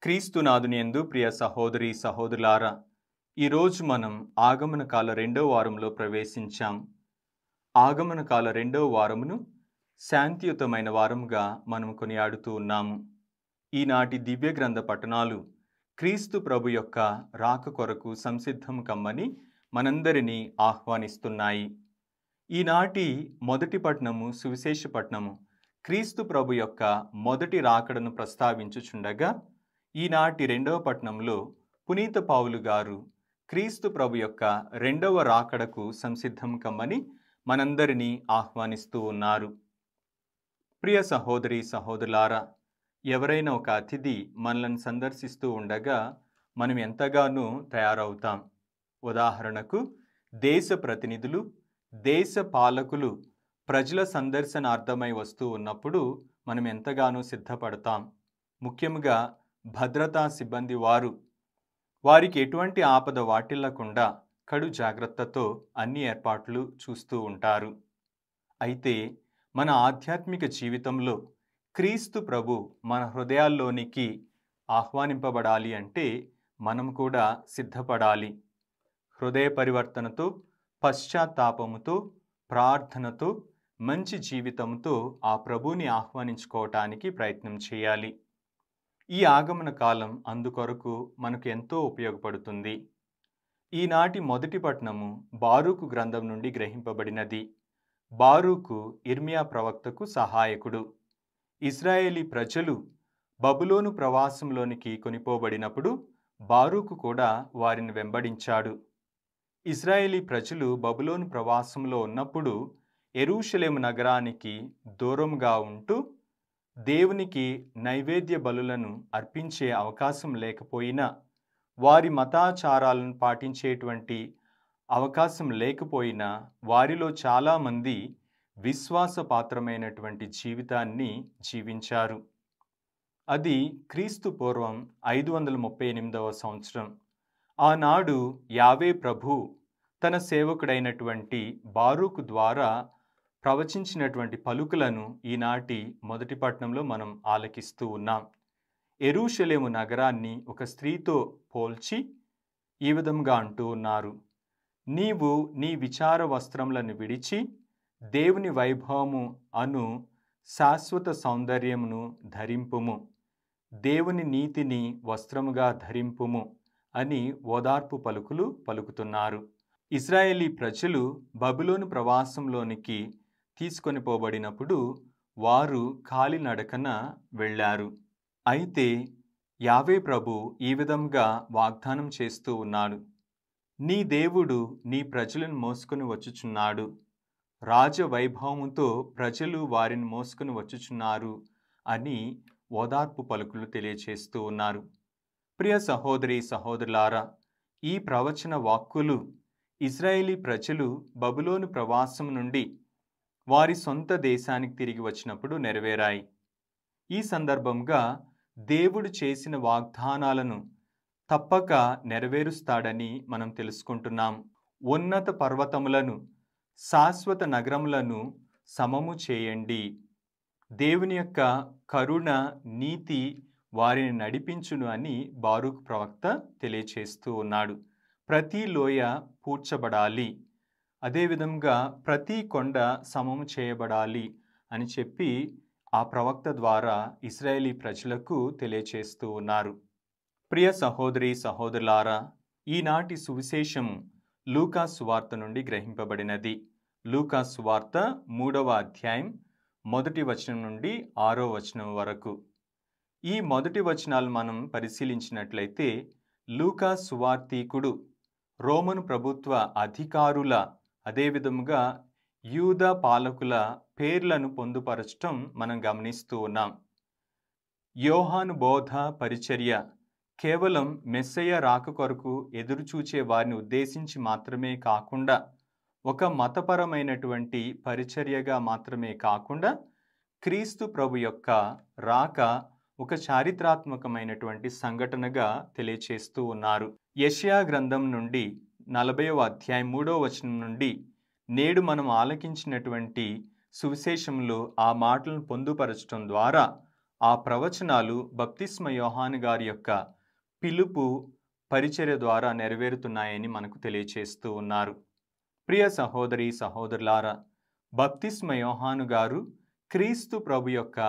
క్రీస్తునాథునియందు ప్రియ సహోదరి సహోదరులారా, ఈరోజు మనం ఆగమన కాల రెండో వారంలో ప్రవేశించాం. ఆగమన కాల రెండో వారమును శాంతియుతమైన వారముగా మనం కొనియాడుతూ ఉన్నాము. ఈనాటి దివ్య గ్రంథ పఠనాలు క్రీస్తు ప్రభు యొక్క రాక కొరకు సంసిద్ధం కమ్మని మనందరినీ ఆహ్వానిస్తున్నాయి. ఈనాటి మొదటి పట్టణము సువిశేష పట్టణము క్రీస్తు ప్రభు యొక్క మొదటి రాకడను ప్రస్తావించుచుండగా, ఈనాటి రెండవ పట్టణంలో పునీత పౌలు గారు క్రీస్తు ప్రభు యొక్క రెండవ రాకడకు సంసిద్ధం కమ్మని మనందరినీ ఆహ్వానిస్తూ ఉన్నారు. ప్రియ సహోదరి సహోదరులారా, ఎవరైనా ఒక అతిథి మనల్ని సందర్శిస్తూ ఉండగా మనం ఎంతగానో తయారవుతాం. ఉదాహరణకు, దేశ ప్రతినిధులు, దేశ పాలకులు ప్రజల సందర్శనార్థమై వస్తూ ఉన్నప్పుడు మనం ఎంతగానో సిద్ధపడతాం. ముఖ్యంగా భద్రతా సిబ్బంది వారికి ఎటువంటి ఆపద వాటిల్లకుండా కడు జాగ్రత్తతో అన్ని ఏర్పాట్లు చూస్తూ ఉంటారు. అయితే మన ఆధ్యాత్మిక జీవితంలో క్రీస్తు ప్రభు మన హృదయాల్లోనికి ఆహ్వానింపబడాలి అంటే మనం కూడా సిద్ధపడాలి. హృదయ పరివర్తనతో, పశ్చాత్తాపముతో, ప్రార్థనతో, మంచి జీవితంతో ఆ ప్రభుని ఆహ్వానించుకోవటానికి ప్రయత్నం చేయాలి. ఈ ఆగమన కాలం అందుకొరకు మనకు ఎంతో ఉపయోగపడుతుంది. ఈనాటి మొదటి పట్టణము బారూకు గ్రంథం నుండి గ్రహింపబడినది. బారూకు ఇర్మియా ప్రవక్తకు సహాయకుడు. ఇశ్రాయేలీ ప్రజలు బబులోను ప్రవాసంలోనికి కొనిపోబడినప్పుడు బారూకు కూడా వారిని వెంబడించాడు. ఇశ్రాయేలీ ప్రజలు బబులోను ప్రవాసంలో ఉన్నప్పుడు యెరూషలేము నగరానికి దూరంగా ఉంటూ దేవునికి నైవేద్య బలులను అర్పించే అవకాశం లేకపోయినా, వారి మతాచారాలను పాటించేటువంటి అవకాశం లేకపోయినా, వారిలో చాలామంది విశ్వాసపాత్రమైనటువంటి జీవితాన్ని జీవించారు. అది క్రీస్తు పూర్వం 538వ సంవత్సరం. ఆనాడు యావే ప్రభు తన సేవకుడైనటువంటి బారూకు ద్వారా ప్రవచించినటువంటి పలుకులను ఈనాటి మొదటి పట్టణంలో మనం ఆలకిస్తూ ఉన్నాం. యెరూషలేము నగరాన్ని ఒక స్త్రీతో పోల్చి ఈ విధంగా అంటూ ఉన్నారు: నీవు నీ విచార వస్త్రములను విడిచి దేవుని వైభవము అను శాశ్వత సౌందర్యమును ధరింపుము, దేవుని నీతిని వస్త్రముగా ధరింపుము అని ఓదార్పు పలుకులు పలుకుతున్నారు. ఇశ్రాయేలీ ప్రజలు బబులోను ప్రవాసంలోనికి తీసుకొని పోబడినప్పుడు వారు కాలినడకన వెళ్ళారు. అయితే యావే ప్రభు ఈ విధంగా వాగ్దానం చేస్తూ ఉన్నాడు: నీ దేవుడు నీ ప్రజలను మోసుకొని వచ్చుచున్నాడు, రాజవైభవముతో ప్రజలు వారిని మోసుకొని వచ్చుచున్నారు అని ఓదార్పు పలుకులు తెలియచేస్తూ ఉన్నారు. ప్రియ సహోదరి సహోదరులారా, ఈ ప్రవచన వాక్కులు ఇశ్రాయేలీ ప్రజలు బబులోను ప్రవాసం నుండి వారి సొంత దేశానికి తిరిగి వచ్చినప్పుడు నెరవేరాయి. ఈ సందర్భంగా దేవుడు చేసిన వాగ్దానాలను తప్పక నెరవేరుస్తాడని మనం తెలుసుకుంటున్నాం. ఉన్నత పర్వతములను, శాశ్వత నగరములను సమము చేయండి, దేవుని యొక్క కరుణ, నీతి వారిని నడిపించును అని బారూకు ప్రవక్త తెలియచేస్తూ ఉన్నాడు. ప్రతి లోయ పూడ్చబడాలి, అదేవిధంగా ప్రతి కొండ సమము చేయబడాలి అని చెప్పి ఆ ప్రవక్త ద్వారా ఇశ్రాయేలీ ప్రజలకు తెలియచేస్తూ ఉన్నారు. ప్రియ సహోదరి సహోదరులారా, ఈనాటి సువిశేషము లూకా సువార్త నుండి గ్రహింపబడినది. లూకా సువార్త 3వ అధ్యాయం 1వ వచనం నుండి 6వ వచనం వరకు. ఈ మొదటి వచనాలు మనం పరిశీలించినట్లయితే, లూకా సువార్తీకుడు రోమను ప్రభుత్వ అధికారుల, అదేవిధముగా యూదా పాలకుల పేర్లను పొందుపరచటం మనం గమనిస్తూ ఉన్నాం. యోహాను బోధ పరిచర్య కేవలం మెస్సయ్య రాక కొరకు ఎదురుచూచే వారిని ఉద్దేశించి మాత్రమే కాకుండా, ఒక మతపరమైనటువంటి పరిచర్యగా మాత్రమే కాకుండా, క్రీస్తు ప్రభు యొక్క రాక ఒక చారిత్రాత్మకమైనటువంటి సంఘటనగా తెలియచేస్తూ ఉన్నారు. యెషయా గ్రంథం నుండి 40వ అధ్యాయం 3వ వచనం నుండి నేడు మనం ఆలకించినటువంటి సువిశేషంలో ఆ మాటలను పొందుపరచడం ద్వారా ఆ ప్రవచనాలు బప్తిస్మ యోహాను గారి యొక్క పిలుపు పరిచర్య ద్వారా నెరవేరుతున్నాయని మనకు తెలియచేస్తూ ఉన్నారు. ప్రియ సహోదరి సహోదరులారా, బప్తిస్మ యోహాను గారు క్రీస్తు ప్రభు యొక్క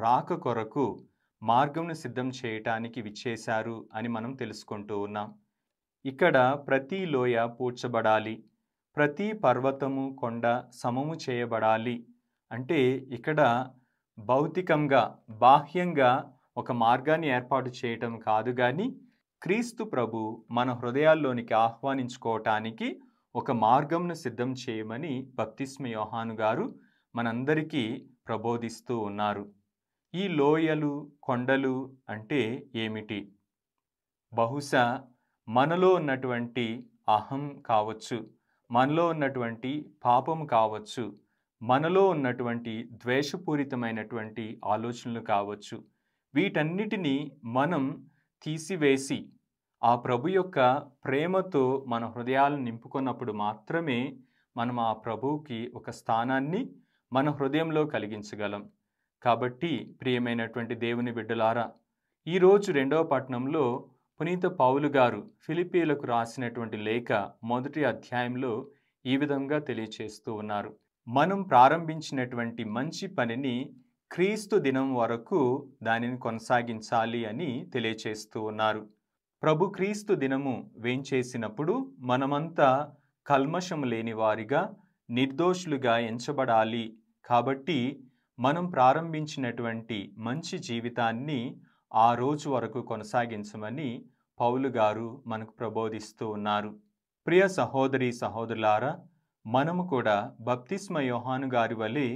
రాక కొరకు మార్గంను సిద్ధం చేయటానికి విచ్చేశారు అని మనం తెలుసుకుంటూ ఉన్నాం. ఇక్కడ ప్రతి లోయ పూడ్చబడాలి, ప్రతి పర్వతము కొండ సమము చేయబడాలి అంటే ఇక్కడ భౌతికంగా బాహ్యంగా ఒక మార్గాన్ని ఏర్పాటు చేయటం కాదు, కానీ క్రీస్తు ప్రభు మన హృదయాల్లోనికి ఆహ్వానించుకోవటానికి ఒక మార్గంను సిద్ధం చేయమని బప్తిస్మ యోహాను గారు మనందరికీ ప్రబోధిస్తూ ఉన్నారు. ఈ లోయలు కొండలు అంటే ఏమిటి? బహుశా మనలో ఉన్నటువంటి అహం కావచ్చు, మనలో ఉన్నటువంటి పాపం కావచ్చు, మనలో ఉన్నటువంటి ద్వేషపూరితమైనటువంటి ఆలోచనలు కావచ్చు, వీటన్నిటినీ మనం తీసివేసి ఆ ప్రభు యొక్క ప్రేమతో మన హృదయాలను నింపుకున్నప్పుడు మాత్రమే మనం ఆ ప్రభువుకి ఒక స్థానాన్ని మన హృదయంలో కలిగించగలం. కాబట్టి ప్రియమైనటువంటి దేవుని బిడ్డలారా, ఈరోజు 2వ పట్టణంలో పునీత పౌలు గారు ఫిలిప్పీలకు రాసినటువంటి లేఖ 1వ అధ్యాయంలో ఈ విధంగా తెలియచేస్తూ ఉన్నారు. మనం ప్రారంభించినటువంటి మంచి పనిని క్రీస్తు దినం వరకు దానిని కొనసాగించాలి అని తెలియచేస్తూ ఉన్నారు. ప్రభు క్రీస్తు దినము వేంచేసినప్పుడు మనమంతా కల్మషం లేని వారిగా నిర్దోషులుగా ఎంచబడాలి. కాబట్టి మనం ప్రారంభించినటువంటి మంచి జీవితాన్ని ఆ రోజు వరకు కొనసాగించమని పౌలు గారు మనకు ప్రబోధిస్తూ ఉన్నారు. ప్రియ సహోదరి సహోదరులారా, మనము కూడా బప్తిస్మ యోహాను గారి వలె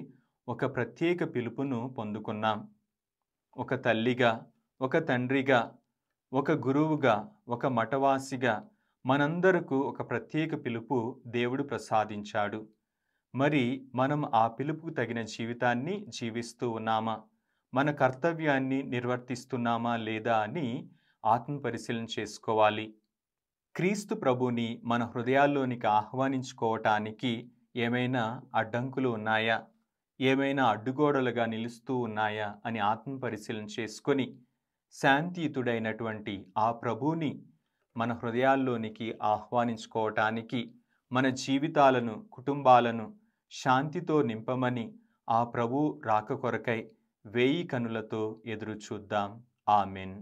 ఒక ప్రత్యేక పిలుపును పొందుకున్నాం. ఒక తల్లిగా, ఒక తండ్రిగా, ఒక గురువుగా, ఒక మఠవాసిగా మనందరకు ఒక ప్రత్యేక పిలుపు దేవుడు ప్రసాదించాడు. మరి మనం ఆ పిలుపుకు తగిన జీవితాన్ని జీవిస్తూ ఉన్నామా? మన కర్తవ్యాన్ని నిర్వర్తిస్తున్నామా లేదా అని ఆత్మపరిశీలన చేసుకోవాలి. క్రీస్తు ప్రభుని మన హృదయాల్లోనికి ఆహ్వానించుకోవటానికి ఏమైనా అడ్డంకులు ఉన్నాయా? ఏమైనా అడ్డుగోడలుగా నిలుస్తూ ఉన్నాయా అని ఆత్మపరిశీలన చేసుకొని శాంతియుతుడైనటువంటి ఆ ప్రభువుని మన హృదయాల్లోనికి ఆహ్వానించుకోవటానికి మన జీవితాలను, కుటుంబాలను శాంతితో నింపమని ఆ ప్రభు రాక కొరకై 1000 కనులతో ఎదురు చూద్దాం. ఆమెన్.